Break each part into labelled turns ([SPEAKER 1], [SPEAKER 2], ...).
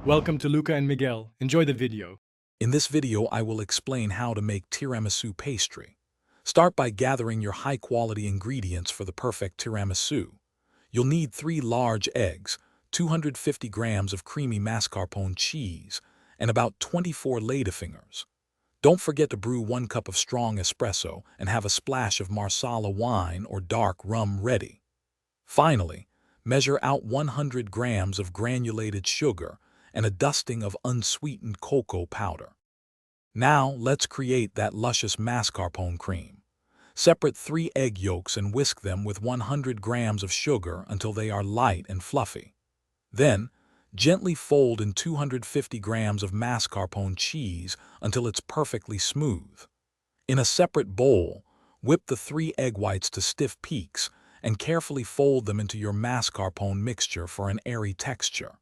[SPEAKER 1] Welcome to Luca and Miguel. Enjoy the video.
[SPEAKER 2] In this video, I will explain how to make tiramisu pastry. Start by gathering your high-quality ingredients for the perfect tiramisu. You'll need 3 large eggs, 250 grams of creamy mascarpone cheese, and about 24 ladyfingers. Don't forget to brew 1 cup of strong espresso and have a splash of marsala wine or dark rum ready. Finally, measure out 100 grams of granulated sugar and a dusting of unsweetened cocoa powder. Now, let's create that luscious mascarpone cream. Separate 3 egg yolks and whisk them with 100 grams of sugar until they are light and fluffy. Then, gently fold in 250 grams of mascarpone cheese until it's perfectly smooth. In a separate bowl, whip the 3 egg whites to stiff peaks and carefully fold them into your mascarpone mixture for an airy texture.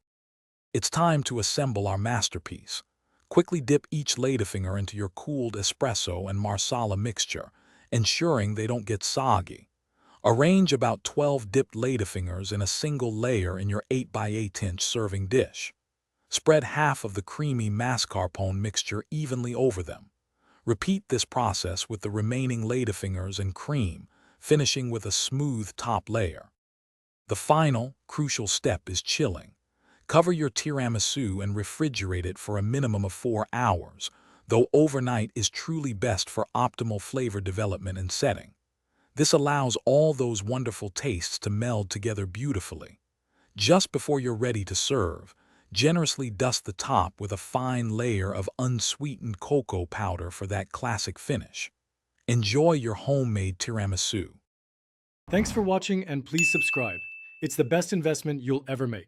[SPEAKER 2] It's time to assemble our masterpiece. Quickly dip each ladyfinger into your cooled espresso and marsala mixture, ensuring they don't get soggy. Arrange about 12 dipped ladyfingers in a single layer in your 8 by 8 inch serving dish. Spread half of the creamy mascarpone mixture evenly over them. Repeat this process with the remaining ladyfingers and cream, finishing with a smooth top layer. The final, crucial step is chilling. Cover your tiramisu and refrigerate it for a minimum of 4 hours, though overnight is truly best for optimal flavor development and setting. This allows all those wonderful tastes to meld together beautifully. Just before you're ready to serve, generously dust the top with a fine layer of unsweetened cocoa powder for that classic finish. Enjoy your homemade tiramisu.
[SPEAKER 1] Thanks for watching and please subscribe. It's the best investment you'll ever make.